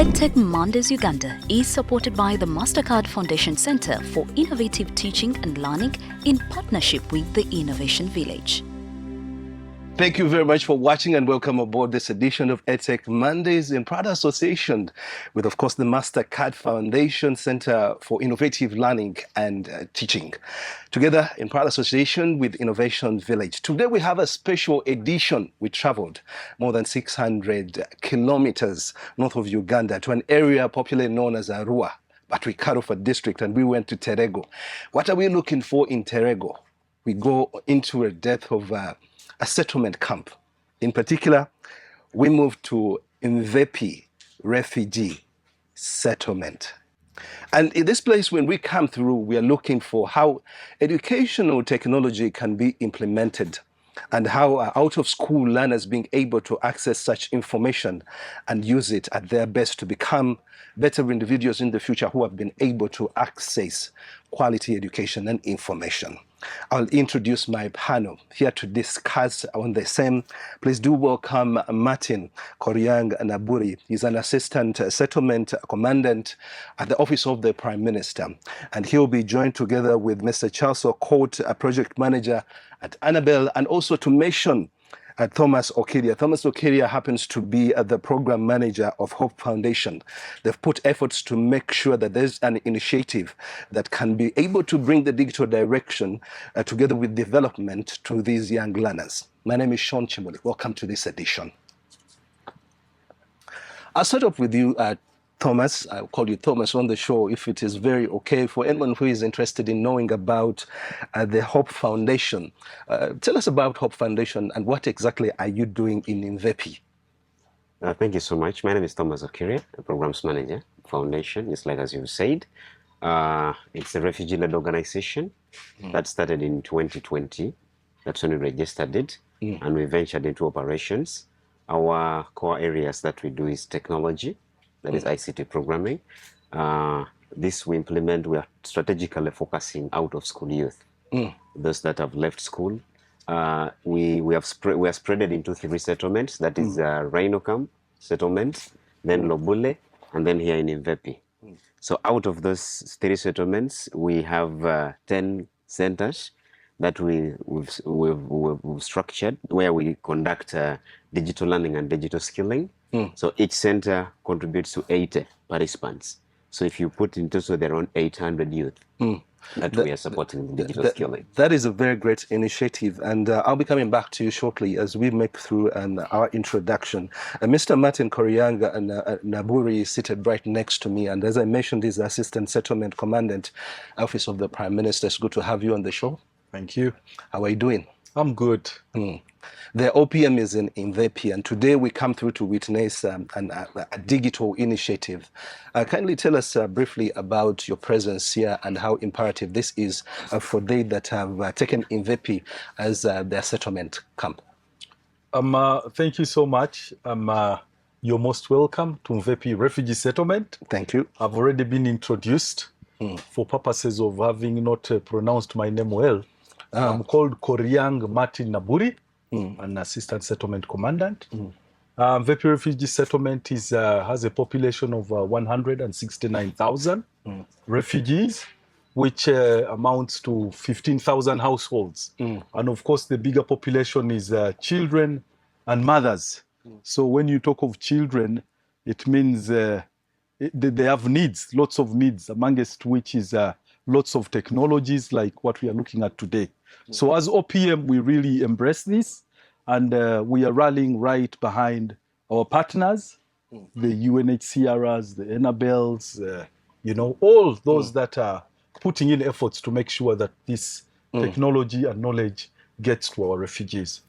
EdTechMondays Uganda is supported by the MasterCard Foundation Center for Innovative Teaching and Learning in partnership with the Innovation Village. Thank you very much for watching and welcome aboard this edition of EdTech Mondays in proud association with, of course, the MasterCard Foundation Center for Innovative Learning and Teaching. Together in proud association with Innovation Village. Today we have a special edition. We traveled more than 600 kilometers north of Uganda to an area popularly known as Arua, but we cut off a district and we went to Terego. What are we looking for in Terego? We go into a depth of a settlement camp. In particular, we moved to Mvepi refugee settlement. And in this place, when we come through, we are looking for how educational technology can be implemented and how out-of-school learners being able to access such information and use it at their best to become better individuals in the future who have been able to access quality education and information. I'll introduce my panel here to discuss on the same. Please do welcome Martin Koryang Naburi. He's an assistant settlement commandant at the Office of the Prime Minister. And he'll be joined together with Mr. Charles Okot, a project manager at Annabelle, and also to mention Thomas Okiria. Thomas Okiria happens to be the program manager of Hope Foundation. They've put efforts to make sure that there's an initiative that can be able to bring the digital direction together with development to these young learners. My name is Sean Chimoli. Welcome to this edition. I'll start off with you, Thomas. I'll call you Thomas on the show if it is very okay for anyone who is interested in knowing about the Hope Foundation. Tell us about Hope Foundation and what exactly are you doing in Mvepi? Thank you so much. My name is Thomas Okiria, the Programs Manager, Foundation. Just like as you said, it's a refugee-led organization that started in 2020. That's when we registered it, and we ventured into operations. Our core areas that we do is technology, that is ICT programming. This we implement, we are strategically focusing out of school youth, those that have left school. We are spread into 3 settlements, that is Rhinocam settlement, then Lobule, and then here in Mvepi. So out of those 3 settlements, we have 10 centers that we've structured where we conduct digital learning and digital skilling. So each center contributes to 80 participants. So if you put in total, there are around 800 youth that we are supporting in digital skilling. That is a very great initiative, and I'll be coming back to you shortly as we make through our introduction. Mr. Martin Koryang Naburi is seated right next to me, and as I mentioned, he's the Assistant Settlement Commandant, Office of the Prime Minister. It's good to have you on the show. Thank you. How are you doing? I'm good. The OPM is in Mvepi, and today we come through to witness a digital initiative. Kindly tell us briefly about your presence here and how imperative this is for they that have taken Mvepi as their settlement camp. Thank you so much. You're most welcome to Mvepi Refugee Settlement. Thank you. I've already been introduced for purposes of having not pronounced my name well. I'm called Koryang Martin Naburi, an Assistant Settlement Commandant. Mvepi Refugee Settlement has a population of 169,000 refugees, which amounts to 15,000 households. And of course, the bigger population is children and mothers. So when you talk of children, it means they have needs, lots of needs, amongst which is lots of technologies like what we are looking at today. So as OPM, we really embrace this, and we are rallying right behind our partners, the UNHCRs, the Annabelles, all those that are putting in efforts to make sure that this technology and knowledge gets to our refugees.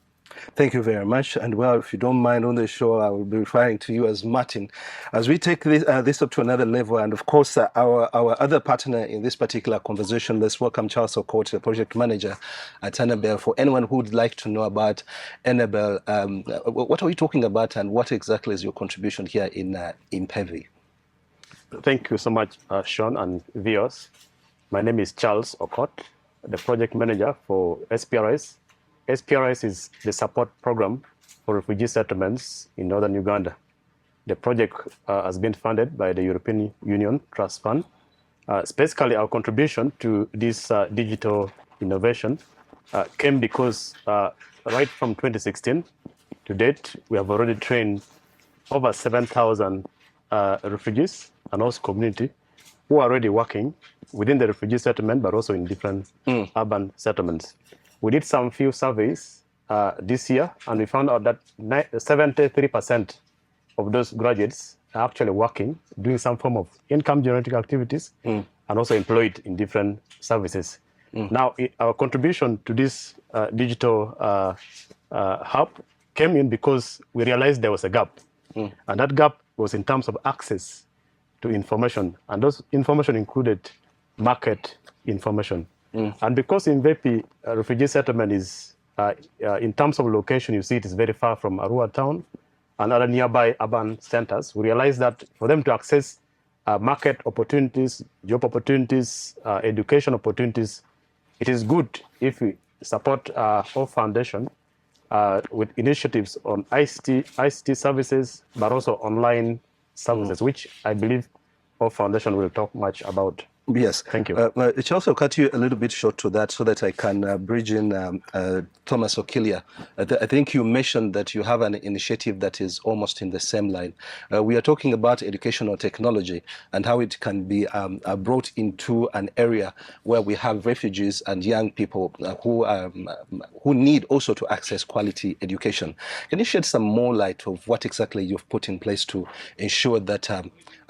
Thank you very much. And well, if you don't mind on the show, I will be referring to you as Martin. As we take this up to another level, and of course, our other partner in this particular conversation, let's welcome Charles Okot, the project manager at Annabelle. For anyone who would like to know about Annabelle, what are we talking about and what exactly is your contribution here in Mvepi? Thank you so much, Sean and viewers. My name is Charles Okot, the project manager for SPRS. SPRS is the support program for refugee settlements in northern Uganda. The project has been funded by the European Union Trust Fund. Basically, our contribution to this digital innovation came because right from 2016 to date, we have already trained over 7,000 refugees and also community who are already working within the refugee settlement, but also in different urban settlements. We did some few surveys this year, and we found out that 73% of those graduates are actually working, doing some form of income-generating activities, and also employed in different services. Now, our contribution to this digital hub came in because we realized there was a gap. And that gap was in terms of access to information. And those information included market information. And because in Vepi, refugee settlement is, in terms of location, you see it is very far from Arua town and other nearby urban centers, we realized that for them to access market opportunities, job opportunities, education opportunities, it is good if we support our foundation with initiatives on ICT services, but also online services, which I believe our foundation will talk much about. Yes. Thank you. It also cut you a little bit short to that so that I can bridge in Thomas Okilia. I think you mentioned that you have an initiative that is almost in the same line. We are talking about educational technology and how it can be brought into an area where we have refugees and young people who need also to access quality education. Can you shed some more light of what exactly you've put in place to ensure that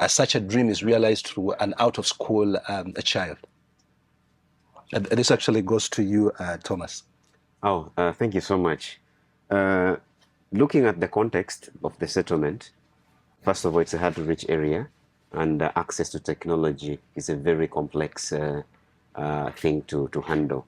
such a dream is realized through an out-of-school a child? This actually goes to you, Thomas. Oh, thank you so much. Looking at the context of the settlement, first of all, it's a hard-to-reach area, and access to technology is a very complex thing to handle.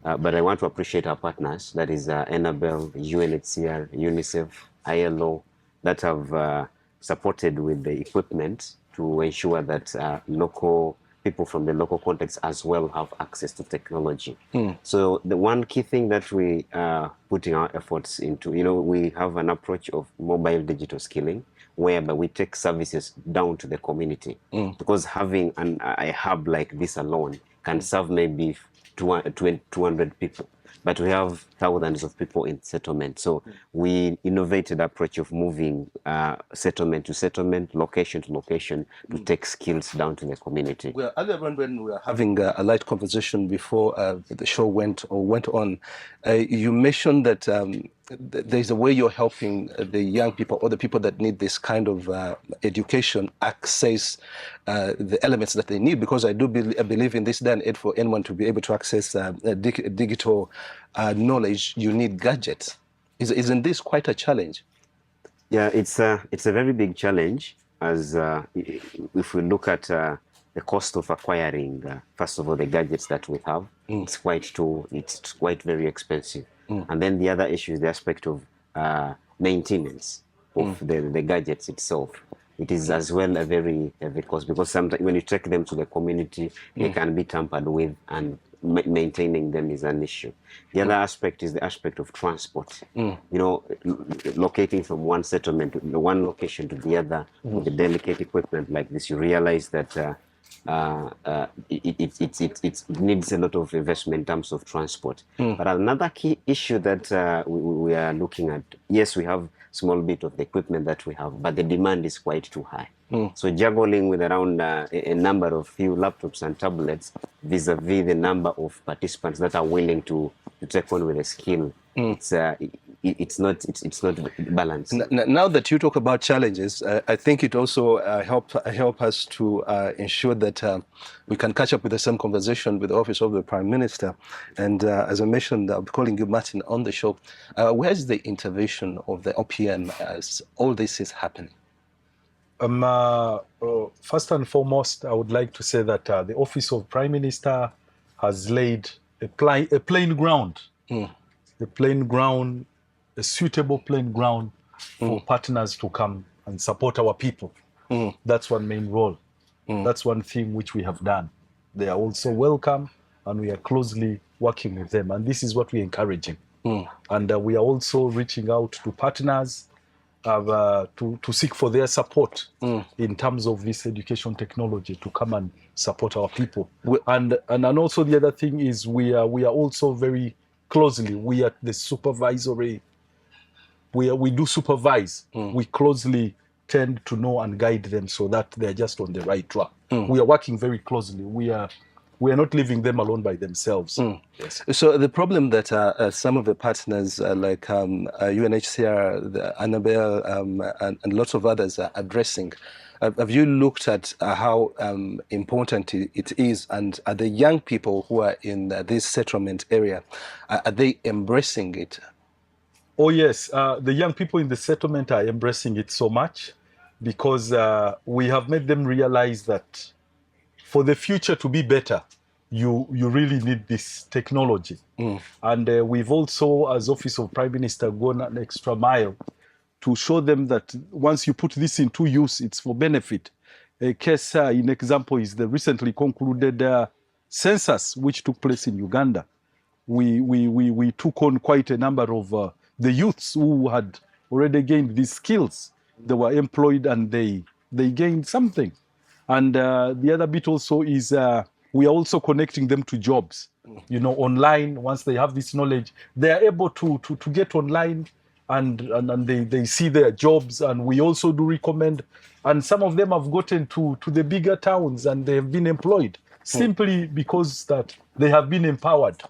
But I want to appreciate our partners, that is Enabel, UNHCR, UNICEF, ILO, that have supported with the equipment to ensure that local people from the local context as well have access to technology. So the one key thing that we are putting our efforts into, we have an approach of mobile digital skilling, whereby we take services down to the community. Because having a hub like this alone can serve maybe 200 people. But we have thousands of people in settlement. So we innovated approach of moving settlement to settlement, location to location, to take skills down to the community. Well, earlier when we were having a light conversation before the show went on, you mentioned that there's a way you're helping the young people or the people that need this kind of education access the elements that they need, because I do believe in this day and age for anyone to be able to access digital knowledge, you need gadgets. Isn't this quite a challenge? Yeah, it's a very big challenge, as if we look at the cost of acquiring, first of all, the gadgets that we have, it's quite very expensive. And then the other issue is the aspect of maintenance of the gadgets itself. It is as well a very heavy cost, because sometimes when you take them to the community, they can be tampered with, and maintaining them is an issue. The other aspect is the aspect of transport. Locating from one settlement, one location to the other, with the delicate equipment like this, you realize that it needs a lot of investment in terms of transport. But another key issue that we are looking at, yes, we have small bit of the equipment that we have, but the demand is quite too high. So juggling with around a number of few laptops and tablets vis-a-vis the number of participants that are willing to take on with a skill, it's not balanced. Now that you talk about challenges, I think it also help us to ensure that we can catch up with the same conversation with the Office of the Prime Minister. And as I mentioned, I'll be calling you, Martin, on the show. Where's the intervention of the OPM as all this is happening? First and foremost, I would like to say that the Office of Prime Minister has laid a plain ground. A suitable plain ground for partners to come and support our people. That's one main role. That's one thing which we have done. They are also welcome, and we are closely working with them. And this is what we're encouraging. And we are also reaching out to partners to seek for their support in terms of this education technology to come and support our people. And also the other thing is we are also very closely, we are the supervisory, we do supervise. We closely tend to know and guide them so that they're just on the right track. We are working very closely. We are not leaving them alone by themselves. Yes. So the problem that some of the partners like UNHCR, the Annabelle, and lots of others are addressing, have you looked at how important it is, and are the young people who are in this settlement area, are they embracing it? Oh yes, the young people in the settlement are embracing it so much because we have made them realize that for the future to be better, you really need this technology. And we've also, as Office of Prime Minister, gone an extra mile to show them that once you put this into use, it's for benefit. A case in example is the recently concluded census, which took place in Uganda. We took on quite a number of the youths who had already gained these skills. They were employed and they gained something. And the other bit also is we are also connecting them to jobs. You know, online, once they have this knowledge, they are able to get online and they see their jobs. And we also do recommend, and some of them have gotten to the bigger towns and they have been employed simply because that they have been empowered.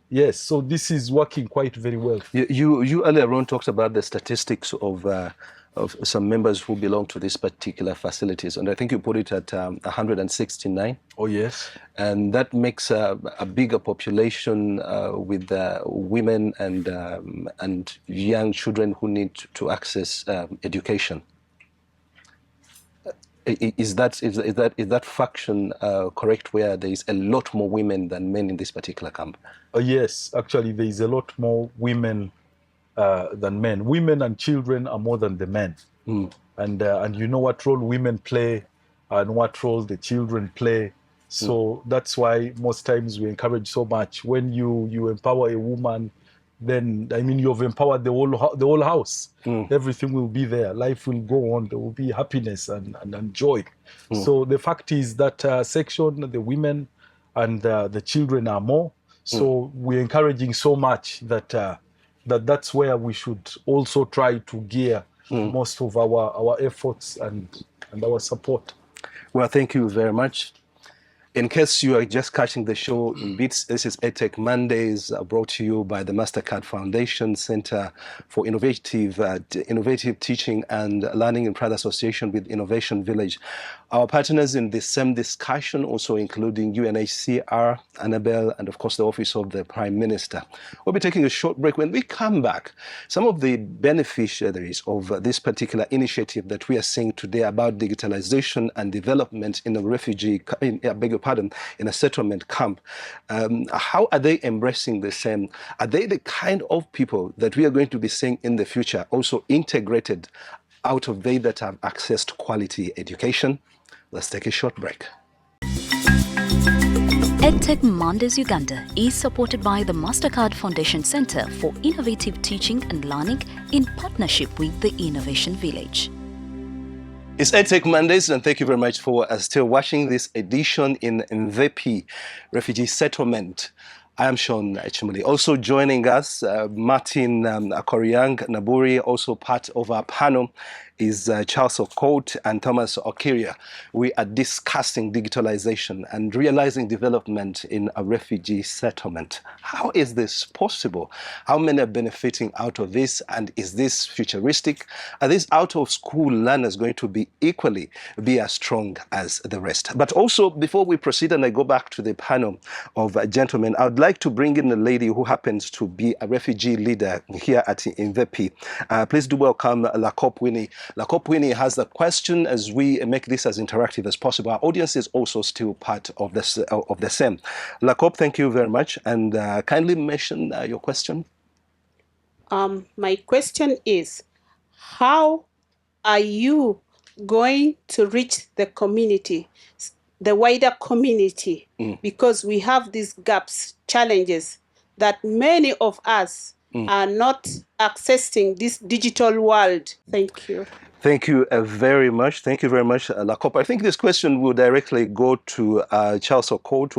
Yes, so this is working quite very well. You earlier on talked about the statistics of some members who belong to these particular facilities, and I think you put it at 169. Oh yes, and that makes a bigger population with women and young children who need to access education. Is that faction correct, where there is a lot more women than men in this particular camp? Yes, actually there is a lot more women than men. Women and children are more than the men. And you know what role women play and what role the children play. So that's why most times we encourage so much. When you empower a woman, then I mean you've empowered the whole house. Everything will be there. Life will go on. There will be happiness and joy. So the fact is that section, the women and the children are more. So we're encouraging so much that that's where we should also try to gear most of our efforts and our support. Well, thank you very much. In case you are just catching the show in bits, this is EdTech Mondays, brought to you by the MasterCard Foundation Center for Innovative Teaching and Learning in Pride Association with Innovation Village. Our partners in this same discussion also including UNHCR, Annabelle, and of course the Office of the Prime Minister. We'll be taking a short break. When we come back, some of the beneficiaries of this particular initiative that we are seeing today about digitalization and development in a refugee, in a settlement camp, how are they embracing the same? Are they the kind of people that we are going to be seeing in the future also integrated out of they that have access to quality education? Let's take a short break. EdTechMondays Uganda is supported by the MasterCard Foundation Center for Innovative Teaching and Learning in partnership with the Innovation Village. It's EdTech Mondays, and thank you very much for still watching this edition in Mvepi Refugee Settlement. I am Sean Chimuli. Also joining us, Martin Akoriang Naburi, also part of our panel, is Charles Okot and Thomas Okiria. We are discussing digitalization and realizing development in a refugee settlement. How is this possible? How many are benefiting out of this? And is this futuristic? Are these out-of-school learners going to be equally as strong as the rest? But also, before we proceed and I go back to the panel of gentlemen, I would like to bring in a lady who happens to be a refugee leader here at Mvepi. Please do welcome Lakop Winnie. Lakop Winnie has a question as we make this as interactive as possible. Our audience is also still part of this of the same. Lakop, thank you very much, and kindly mention your question. My question is, how are you going to reach the community, the wider community? Because we have these gaps, challenges that many of us are not accessing this digital world? Thank you. Thank you very much. Thank you very much, Lakop. I think this question will directly go to Charles Okot,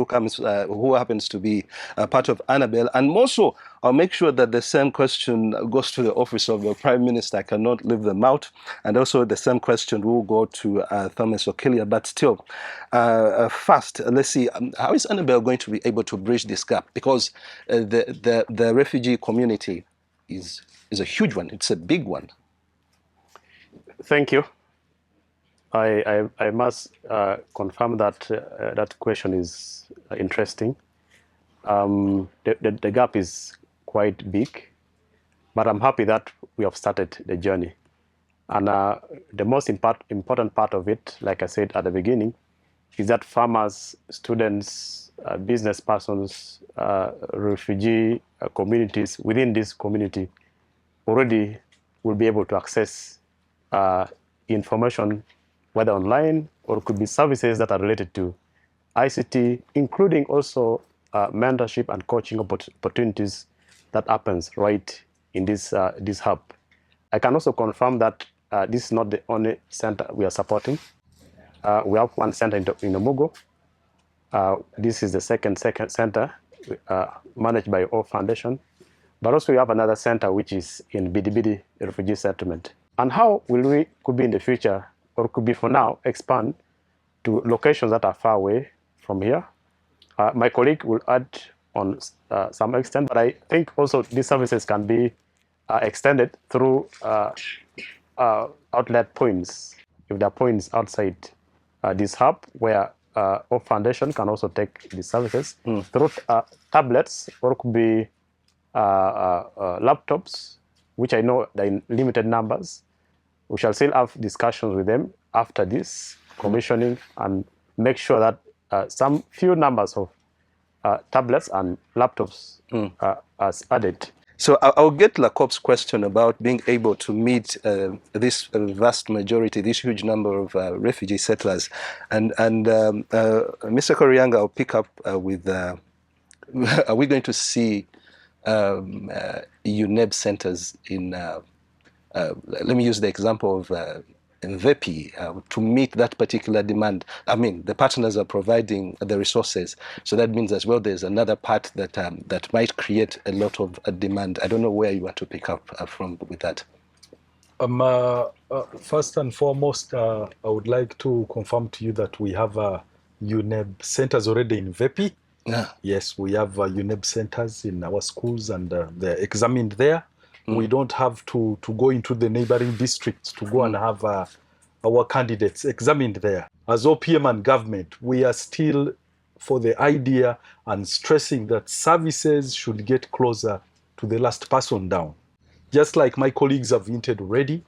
who happens to be part of Annabelle. And also, I'll make sure that the same question goes to the office of the Prime Minister. I cannot leave them out. And also, the same question will go to Thomas Okilia. But still, first, let's see, how is Annabelle going to be able to bridge this gap? Because the refugee community is a huge one. It's a big one. Thank you. I must confirm that that question is interesting. The gap is quite big, but I'm happy that we have started the journey. And the most important part of it, like I said at the beginning, is that farmers, students, business persons, refugee communities within this community already will be able to access information, whether online or could be services that are related to ICT, including also mentorship and coaching opportunities that happens right in this hub. I can also confirm that this is not the only center we are supporting. We have one center in Omugo. This is the second center managed by O Foundation. But also we have another center which is in Bidibidi refugee settlement. And how will we, could be in the future, or could be for now, expand to locations that are far away from here? My colleague will add on some extent, but I think also these services can be extended through outlet points. If there are points outside this hub where our foundation can also take these services through tablets, or it could be laptops, which I know they're in limited numbers. We shall still have discussions with them after this commissioning and make sure that some few numbers of tablets and laptops are added. So I'll get Lakop's question about being able to meet this vast majority, this huge number of refugee settlers. And Mr. Korianga, I'll pick up with, are we going to see UNEB centers in, let me use the example of Mvepi to meet that particular demand. I mean, the partners are providing the resources, so that means as well there's another part that that might create a lot of demand. I don't know where you want to pick up from with that. First and foremost, I would like to confirm to you that we have UNEB centers already in Mvepi. Yeah. Yes, we have UNEB centers in our schools, and they're examined there. We don't have to go into the neighboring districts to go and have our candidates examined there. As OPM and government, we are still for the idea and stressing that services should get closer to the last person down. Just like my colleagues have hinted already,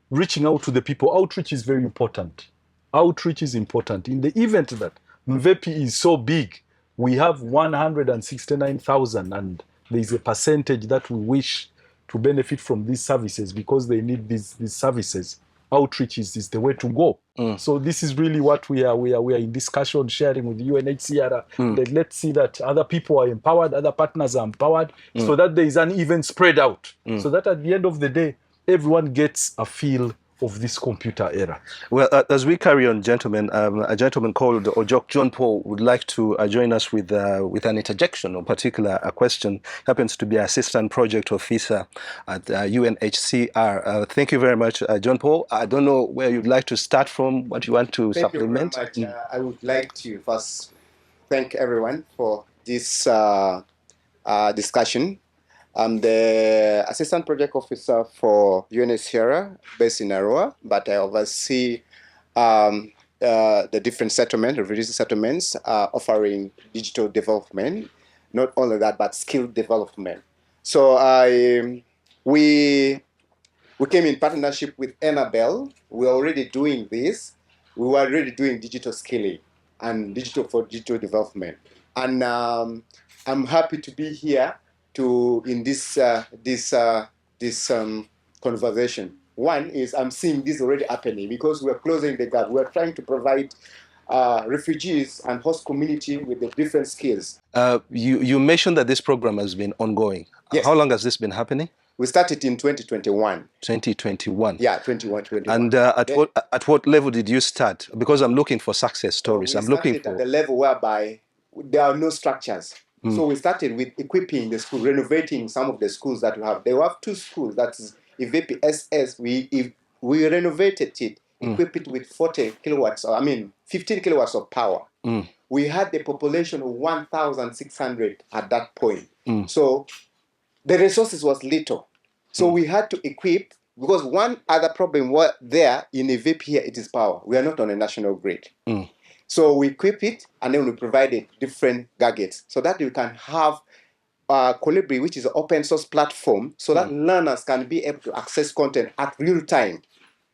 reaching out to the people, outreach is very important. Outreach is important. In the event that Mvepi is so big, we have 169,000, and there is a percentage that we wish to benefit from these services because they need these services. Outreach is the way to go. So this is really what we are in discussion, sharing with UNHCR. That let's see that other people are empowered, other partners are empowered, so that there is an even spread out. So that at the end of the day, everyone gets a feel of this computer era. Well, as we carry on, gentlemen, a gentleman called Ojok John Paul would like to join us with an interjection, or particular a question. Happens to be assistant project officer at UNHCR. Thank you very much, John Paul. I don't know where you'd like to start from, what you want to supplement. Thank you very much. I would like to first thank everyone for this discussion. I'm the Assistant Project Officer for UNHCR based in Arua, but I oversee the different settlements, refugee settlements, offering digital development. Not only that, but skill development. So we came in partnership with Annabelle. We're already doing this. We were already doing digital skilling and digital development. And I'm happy to be here in this conversation. One is I'm seeing this already happening because we're closing the gap. We're trying to provide refugees and host community with the different skills. You mentioned that this program has been ongoing. Yes. How long has this been happening? We started in 2021. 2021. Yeah, 21. And at what level did you start? Because I'm looking for success stories. We I'm looking started for at the level whereby there are no structures. So we started with equipping the school, renovating some of the schools that we have. There were 2 schools, that's EVP SS. We renovated it, equipped it with 15 kilowatts of power. We had a population of 1,600 at that point. So the resources was little. So we had to equip, because one other problem there in EVP here, it is power. We are not on a national grid. So we equip it, and then we provided different gadgets so that you can have Colibri, which is an open source platform, so that learners can be able to access content at real time.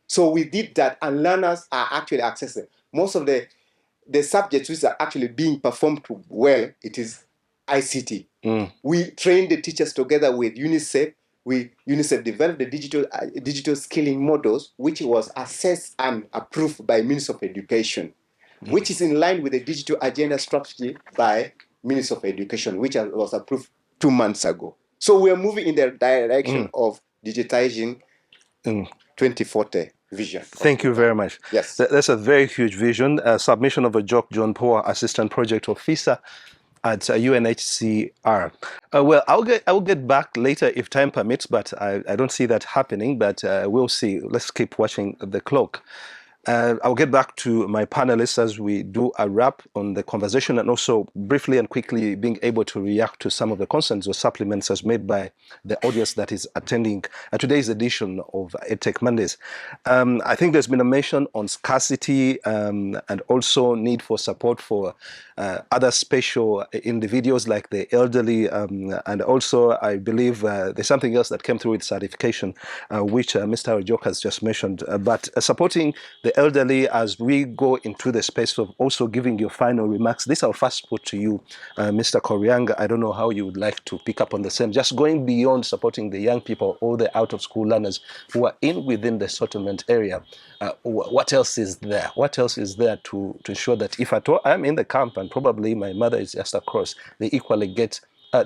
So we did that, and learners are actually accessing. Most of the subjects which are actually being performed well, it is ICT. We trained the teachers together with UNICEF. UNICEF developed the digital skilling models, which was assessed and approved by Ministry of Education, which is in line with the digital agenda strategy by Ministry of Education, which was approved 2 months ago. So we are moving in the direction of digitizing 2040 vision. Thank you very much. Yes. That's a very huge vision. Submission of a Jock John Poor, Assistant Project Officer at UNHCR. Well, I'll get back later if time permits, but I don't see that happening, but we'll see. Let's keep watching the clock. I'll get back to my panelists as we do a wrap on the conversation, and also briefly and quickly being able to react to some of the concerns or supplements as made by the audience that is attending today's edition of EdTech Mondays. I think there's been a mention on scarcity and also need for support for other special individuals like the elderly, and also I believe there's something else that came through with certification, which Mr. Ojok has just mentioned, but supporting the elderly as we go into the space of also giving your final remarks. This I'll first put to you, Mr. Koryanga. I don't know how you would like to pick up on the same, just going beyond supporting the young people or the out-of-school learners who are within the settlement area. What else is there? What else is there to ensure that if at all I'm in the camp and probably my mother is just across, they equally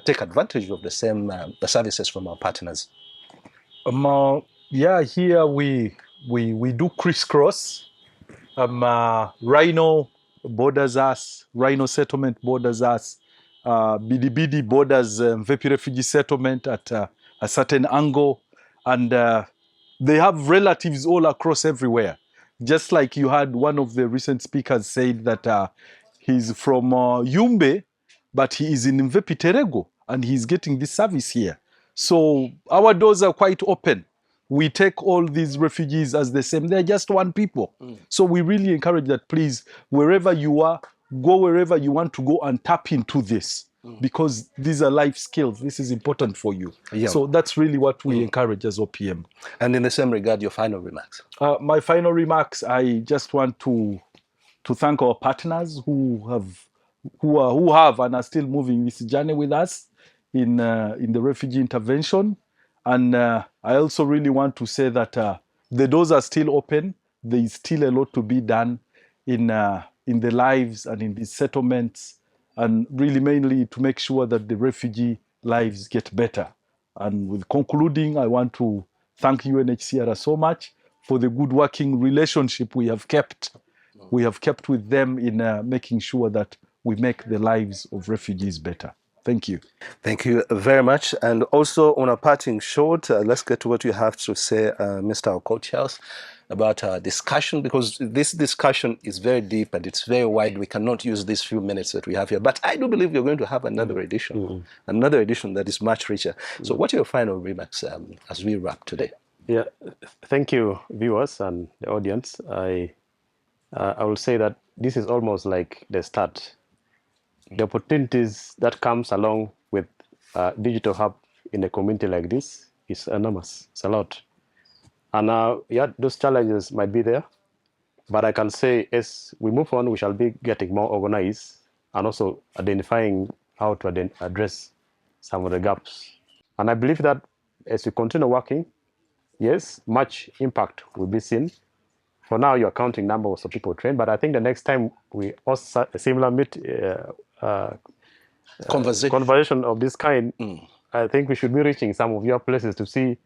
take advantage of the same the services from our partners? Yeah, here we do crisscross. Rhino borders us, Rhino settlement borders us, Bidibidi borders Mvepi refugee settlement at a certain angle, and they have relatives all across everywhere. Just like you had one of the recent speakers said that he's from Yumbe, but he is in Mvepi Terego, and he's getting this service here. So our doors are quite open. We take all these refugees as the same. They're just one people. So we really encourage that, please, wherever you are, go wherever you want to go and tap into this, because these are life skills. This is important for you. Yeah. So that's really what we encourage as OPM. And in the same regard, your final remarks? My final remarks, I just want to thank our partners who have and are still moving this journey with us in the refugee intervention. And I also really want to say that the doors are still open. There is still a lot to be done in the lives and in these settlements, and really mainly to make sure that the refugee lives get better. And with concluding, I want to thank UNHCR so much for the good working relationship we have kept. We have kept with them in making sure that we make the lives of refugees better. Thank you. Thank you very much. And also on a parting shot, let's get to what you have to say, Mr. Okotias, about discussion, because this discussion is very deep and it's very wide. We cannot use these few minutes that we have here. But I do believe you're going to have another edition, another edition that is much richer. So what are your final remarks as we wrap today? Yeah, thank you, viewers and the audience. I will say that this is almost like the start. The opportunities that comes along with digital hub in a community like this is enormous. It's a lot. And yeah, those challenges might be there, but I can say as we move on, we shall be getting more organized and also identifying how to address some of the gaps. And I believe that as we continue working, yes, much impact will be seen. For now, you're counting numbers of people trained, but I think the next time we also a similar conversation of this kind, I think we should be reaching some of your places to see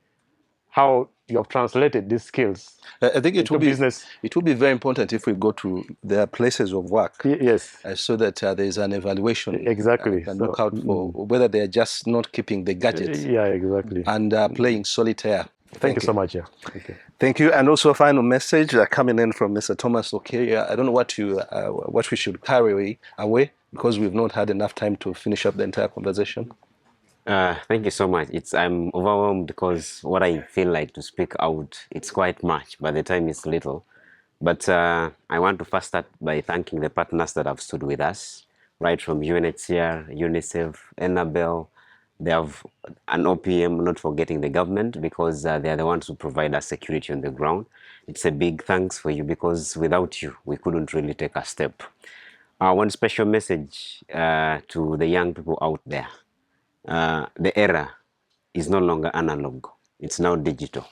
how you have translated these skills. I think it will be business. It will be very important if we go to their places of work. Yes. So that there is an evaluation. Exactly. And look out for whether they are just not keeping the gadgets. Yeah, exactly. And playing solitaire. Thank you so much. Yeah. Thank you. Thank you. And also a final message coming in from Mr. Thomas Okeria. I don't know what we should carry away, because we've not had enough time to finish up the entire conversation. Thank you so much. I'm overwhelmed because what I feel like to speak out, it's quite much, but the time is little. But I want to first start by thanking the partners that have stood with us, right from UNHCR, UNICEF, Enabel. They have an OPM, not forgetting the government, because they are the ones who provide us security on the ground. It's a big thanks for you, because without you, we couldn't really take a step. One special message to the young people out there. The era is no longer analog. It's now digital.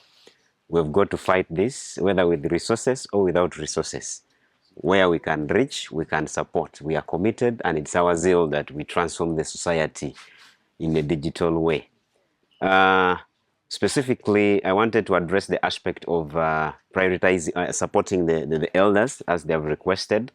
We've got to fight this, whether with resources or without resources. Where we can reach, we can support. We are committed, and it's our zeal that we transform the society in a digital way. Specifically, I wanted to address the aspect of prioritizing, supporting the elders as they have requested.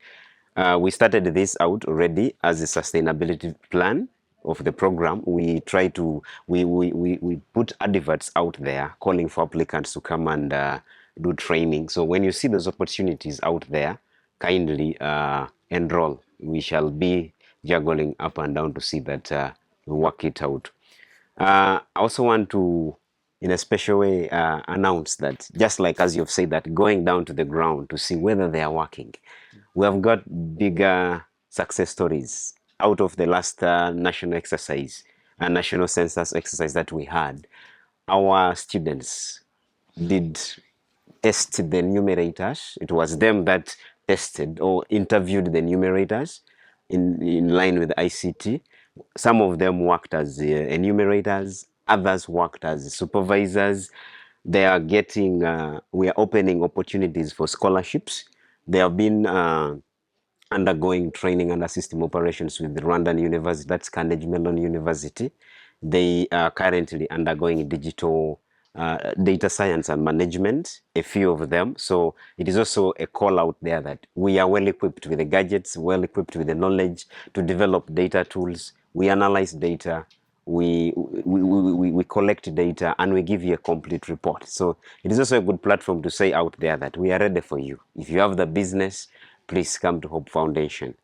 We started this out already as a sustainability plan of the program. We try to, we put adverts out there calling for applicants to come and do training. So when you see those opportunities out there, kindly enroll. We shall be juggling up and down to see that we work it out. I also want to, in a special way, announce that, just like as you've said, that going down to the ground to see whether they are working. We have got bigger success stories out of the last national exercise, national census exercise that we had. Our students did test the numerators. It was them that tested or interviewed the numerators in line with ICT. Some of them worked as enumerators, others worked as supervisors. They are getting, we are opening opportunities for scholarships. They have been undergoing training under system operations with the Rwandan University, that's Carnegie Mellon University. They are currently undergoing digital data science and management, a few of them. So it is also a call out there that we are well equipped with the gadgets, well equipped with the knowledge to develop data tools. We analyze data, we collect data, and we give you a complete report. So it is also a good platform to say out there that we are ready for you. If you have the business, please come to Hope Foundation.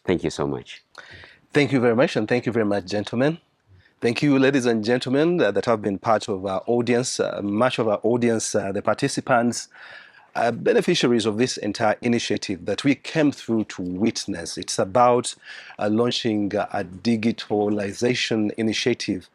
Thank you so much. Thank you very much, and thank you very much, gentlemen. Thank you, ladies and gentlemen, that have been part of our audience. Much of our audience, the participants, beneficiaries of this entire initiative that we came through to witness. It's about launching a digitalization initiative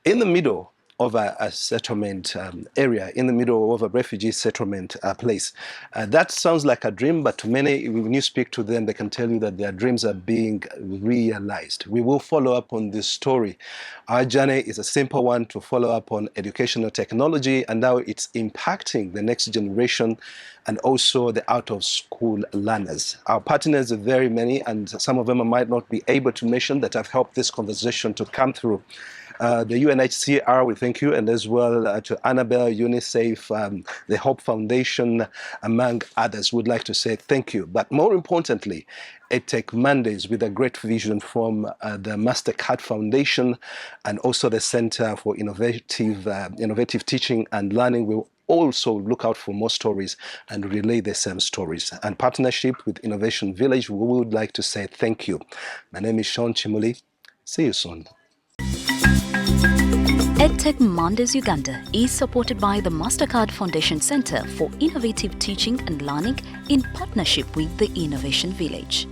in the middle of a settlement area, in the middle of a refugee settlement place. That sounds like a dream, but to many, when you speak to them, they can tell you that their dreams are being realized. We will follow up on this story. Our journey is a simple one, to follow up on educational technology and how it's impacting the next generation and also the out-of-school learners. Our partners are very many, and some of them I might not be able to mention, that have helped this conversation to come through. The UNHCR, we thank you, and as well to Annabelle, UNICEF, the Hope Foundation, among others, would like to say thank you. But more importantly, EdTechMondays, with a great vision from the MasterCard Foundation and also the Center for Innovative Teaching and Learning, will also look out for more stories and relay the same stories. And partnership with Innovation Village, we would like to say thank you. My name is Sean Chimuli. See you soon. EdTechMondays Uganda is supported by the MasterCard Foundation Center for Innovative Teaching and Learning in partnership with the Innovation Village.